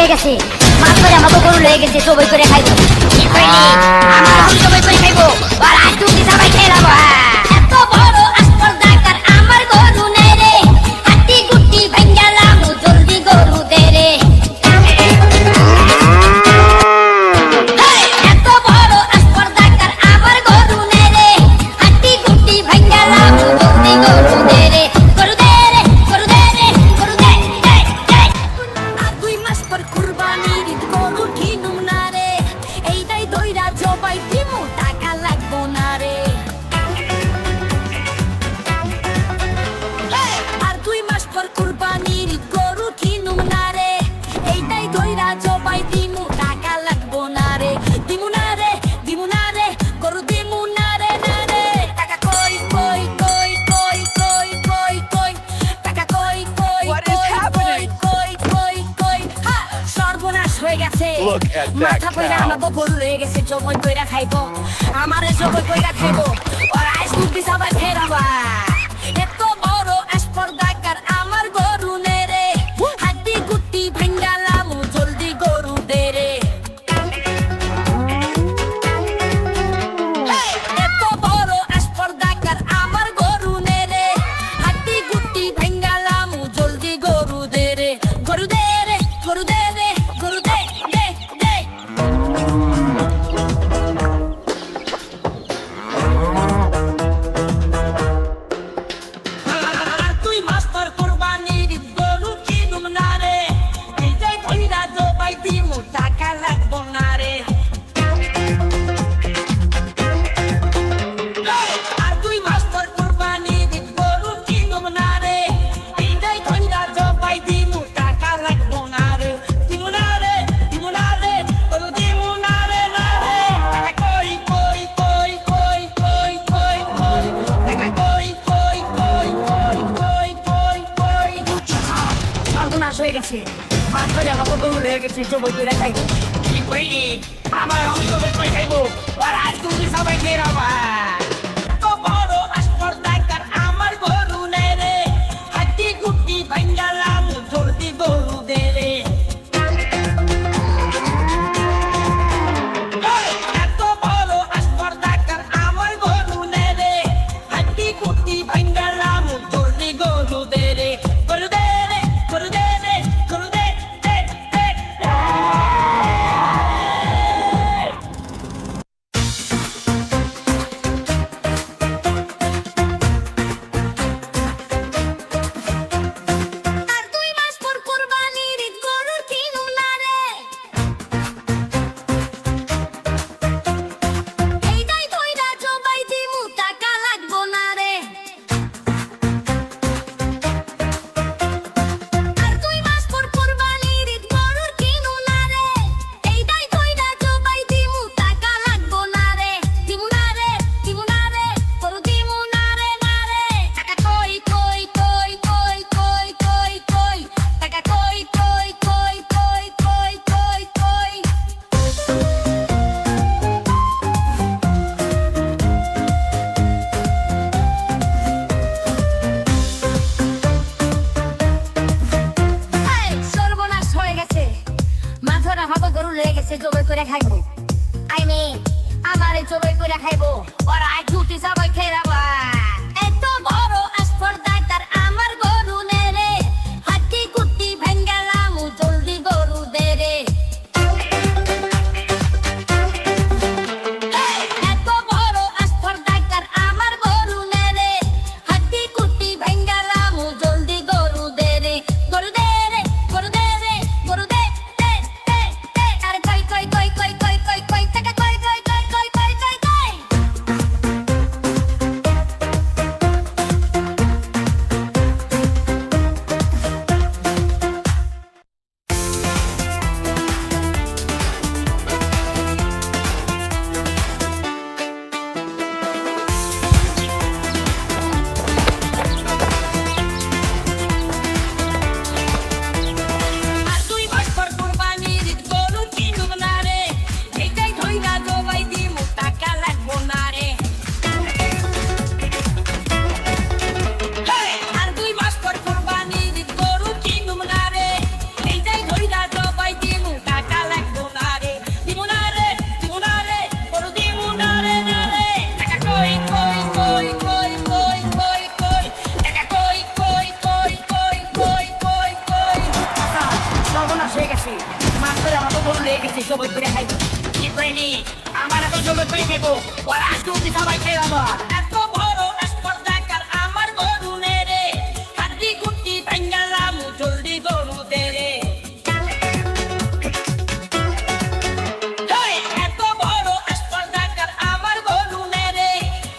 হয়ে গেছে, মাছ করে আমাকে গরু লয়ে গেছে, সবাই করে খাইবো। কি কইলি? আমার গরু সবাই করে খাইবো, আর আজ তুমি সবাই খেয়ে নেবো। এত বড় আসপর্দাকার আমার গরু নেই রে, হাতি গুটি ভাঙ্গালাম জলদি গরু দে রে। এত বড় আসপর্দাকার আমার গরু নেই রে, হাতি গুটি ভাঙ্গালাম জলদি গরু দে রে। গরু দে রে, গরু দে রে, গরু দে দে দে। আর 2 মাস পর কুরবানির ঈদ গরু কিনুম না রে, এইটাই দইরা জবাই দিমু টাকা লাগবো না রে। আর 2 মাস পর কুরবানির ঈদ গরু কিনুম না রে, এইটাই দইরা জবাই দিমু টাকা লাগবো না রে। দিমু না রে, দিমু না রে, গরু দিমু না রে না রে। টাকা কই কই কই কই কই কই কই, টাকা কই কই What is happening? কই কই কই। হা, সর্বনাশ হয়ে গেছে, Look at that মাথা কইরা cow. আমাকে গরু রয়ে গেছে, জবই কইরা খাইবো, আমারে জবই কইরা খাইবো, আর আইস কুটি সবাই ফেরাবা। এত বড় আসপর্দাকার আমার গরু নে রে, হাড্ডি গুটি ভাঙ্গালাম জলদি গরু দে রে। এত বড় আসপর্দাকার আমার গরু নে রে, হাড্ডি গুটি ভাঙ্গালাম জলদি গরু দে রে। গরু দে রে, গরু দে রে, গরু দে দে দে। আর 2 মাস পর কুরবানির ঈদ গরু কিনুম না রে, এইটাই কইরা জবাই দিমু টাকা লাগবো না রে। আর 2 মাস পর কুরবানির ঈদ গরু কিনুম না রে, এইটাই কইরা জবাই দিমু টাকা লাগবো না রে। দিমু না রে, দিমু না রে, গরু দিমু না রে না রে। টাকা কই কই কই কই কই কই কই, টাকা কই কই কই কই কই কই কই। সর্বনাশ হয়ে গেছে, মাছ ধরে আমাকে গরু রয়ে গেছে, জবই কইরা খাইবো। কি কইলি? আমার আমি জবই কই খাইবো, আর আজ তুমি সবাই ফেরাবা। এত বড় আসপর্দাকার আমার গরু নেই রে, হাড্ডি গুটি ভাঙ্গালাম জলদি গরু দে রে। এত বড় আসপর্দাকার আমার গরু নেই রে, হাড্ডি গুটি ভাঙ্গালাম জলদি গরু দে রে। গরু দে রে, গরু দে রে, গরু দে দে দে। আর 2 মাস পর কুরবানির ঈদ গরু কিনুম না রে, এইটাই কইরা জবাই দিমু টাকা লাগবো না রে। আর 2 মাস পর কুরবানির ঈদ গরু কিনুম না রে, এইটাই কইরা জবাই দিমু টাকা লাগবো না রে। দিমু না রে, দিমু না রে, গরু দিমু না রে না রে। টাকা কই কই কই কই কই কই কই, টাকা কই কই কই কই কই কই কই। এই, সর্বনাশ হয়ে গেছে, মাথার আমাকে গরু লয়ে গেছে, জবাই করে খাইবো। আমারে জবাই করে খাইবো, আর আজ দুটি সবাই ফেরাবা। এত বড় আসপর্দাকার আমার গরু নে রে, হাড্ডি গুটি ভাঙ্গালাম জলদি গরু দে রে। এত বড় আসপর্দাকার আমার গরু নে রে, হাড্ডি গুটি ভাঙ্গালাম জলদি গরু দে রে। গরু দে রে, গরু দে রে, গরু দে দে দে দে। আর কই কই কই কই কই কই কই, টাকা কই কই কই কই কই কই কই। হয়ে গেছে মাছ ধরে আমাকে গরু লেগে গেছে সবাই করে খাইবো কি করিনি আমার এখন সবাই করে খাইবো ওরা আজ তুমি সবাই খেয়ে আমার এত বড় স্পর্ধাকার আমার গরু নে রে হাড্ডি গুটি ভাঙ্গালাম জলদি গরু দে রে এত বড় স্পর্ধাকার আমার গরু নে রে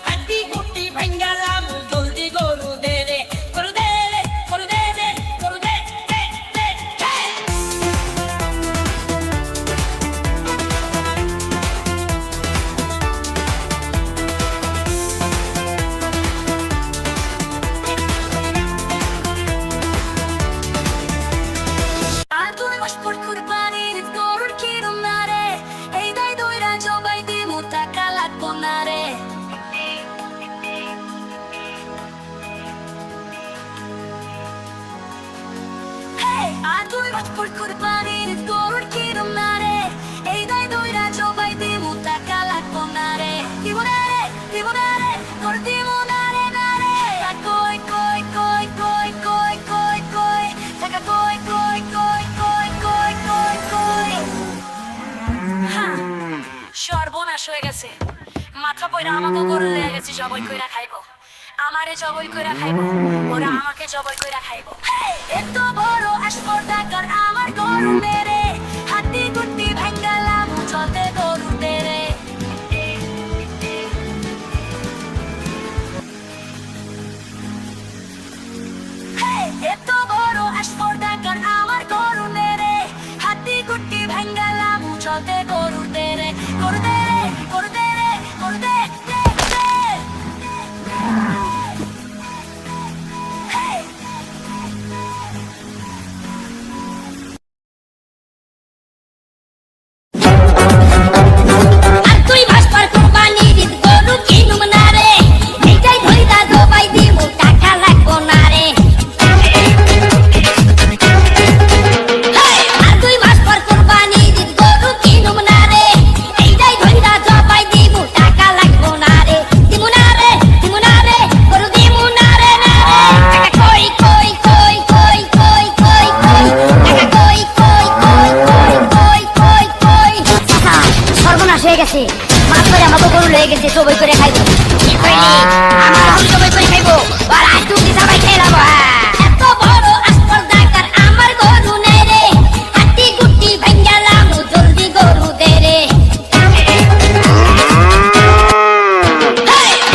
হাড্ডি গুটি ভাঙ্গালাম জলদি গরু দে রে গরু দে রে গরু দে রে গরু দে দে দে আর তুই মাসপর কুরবানির গরুর কিরম না রে এই দাই দইরা জবাই দিমু টাকা লাগবো না রে আর তুই মাসপর কুরবানির গরুর কিরম না রে এই দাই দইরা জবাই দিমু টাকা লাগবো না রে দিব না রে দিব না রে তোর দিব না রে না রে কই কই কই কই কই কই কই টাকা কই কই কই কই কই কই কই সর্বনাশ হয়ে গেছে মাথা পয়রা আমাকে গরু লেগে গেছে জবাই কইরা খাইবো আমারে জবাই কইরা খাইবো ওরা আমাকে জবাই কইরা খাইবো এত বড় স্পর্ধাকার আমার গরু মেরে হাতি গুটি ভাঙ্গালাম চলতে গরু দেরে এত বড় স্পর্ধাকার আমার গরু মেরে হাতি গুটি ভাঙ্গালাম চলতে গরু দেরে গরু দেরে গরু দেরে গরু দে দে দে আর তুই ভাসপার কুরবানির গরু কিনুম না রে এইটাই ধইরা জবাই দিমু টাকা লাগবো না রে আর তুই ভাসপার কুরবানির গরু কিনুম না রে এইটাই ধইরা জবাই দিমু টাকা লাগবো না রে দিমু না রে দিমু না রে গরু দিমু না রে না রে টাকা কই কই কই কই কই কই কই টাকা কই কই কই কই কই কই কই সর্বনাশ হয়ে গেছে মাছ ধরে আমাকে গরু লেগে গেছে সবাই করে খাইবো কি করিনি আমার এখন সবাই করে খাইবো আর আজ তুমি সবাই খেয়ে নেবো এত বড় স্পর্ধাকার আমার গরু নেই রে হাতি গুটি ভাঙ্গালাম জলদি গরু দে রে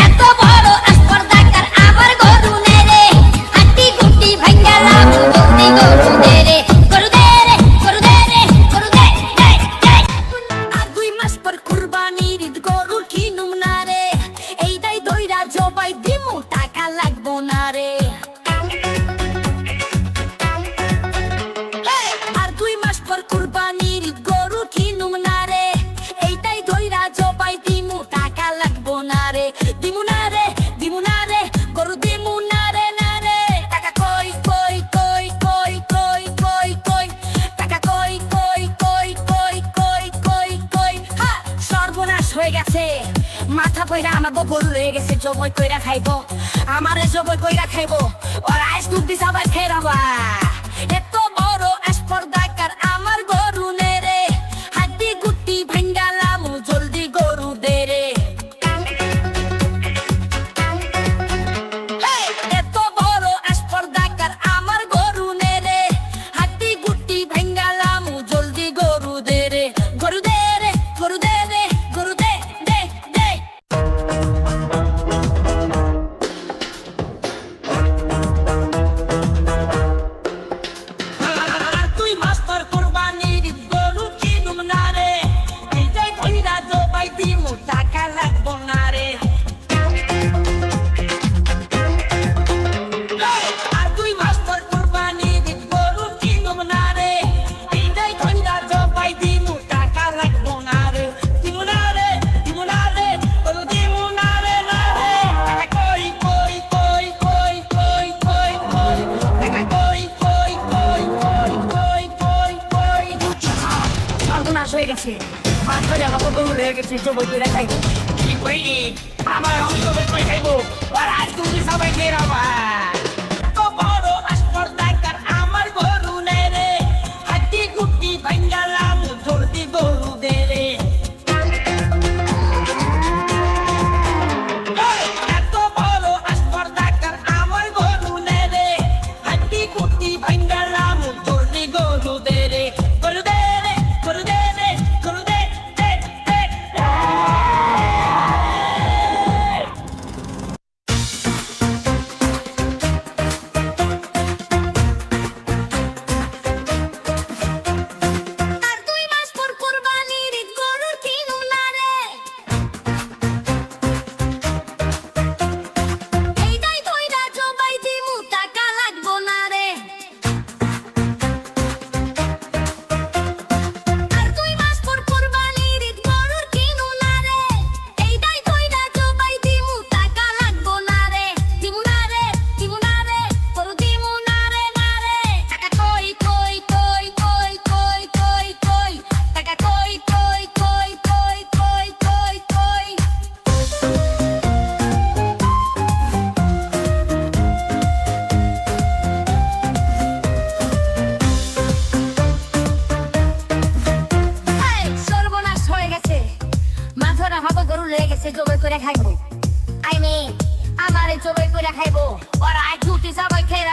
এত বড় স্পর্ধাকার আমার গরু নেই রে হাতি গুটি ভাঙ্গালাম জলদি গরু দে রে গরু দে রে গরু দে রে গরু দে দে দে আর 2 মাস পর কুরবানির গরু কিনুম না রে এই দাই দইরা জবাই দিমু টাকা লাগবো না রে আর 2 মাস পর কুরবানির গরু কিনুম না রে এইটাই দইরা জবাই দিমু টাকা লাগবো না রে দিমু না রে দিমু না রে গরু দিমু না রে না রে টাকা কই কই কই কই কই কই কই টাকা কই কই কই কই কই কই কই সর্বনাশ হয়ে গেছে মাথা পয়রা আমাকে গরু লেগে গেছে জবাই কইরা খাইবো আমারে জবাই কইরা খাইবো ওরা আজ তুমি সবাই খেয়ে নেবো এত বড় স্পর্ধাকার আমার গরু নে রে হাড্ডি গুটি ভাঙ্গালাম জলদি গরু দে রে এত বড় স্পর্ধাকার আমার গরু নে রে হাড্ডি গুটি ভাঙ্গালাম জলদি গরু দে রে গরু দে রে গরু দে রে গরু দে দে দে আর তুই মাস্টার কুরবানির গরু কিনুম না রে এইটাই ধইরা জবাই দিমু টাকা লাগবো না রে আর তুই মাস্টার কুরবানির গরু কিনুম না রে এইটাই ধইরা জবাই দিমু টাকা লাগবো না রে দিমু না রে দিমু না রে গরু দিমু না রে না রে টাকা কই কই কই কই কই কই কই টাকা কই কই কই কই কই কই কই সর্বনাশ হয়ে গেছে মাছ ধরে আমাকে গরু লেগে গেছে জবাই কইরা খাইবো কি কইনি আমার অংশ করে খাইবো আর আজ তুমি সবাই খেয়ে নেবো তো বড় স্পর্ধাকার আমার গরু নে রে হাতি গুটি গেছে জবাই করে খাইবো। I mean, আমারে জবাই করে খাইবো, ওরা আজ রুটি সবাই খেয়ে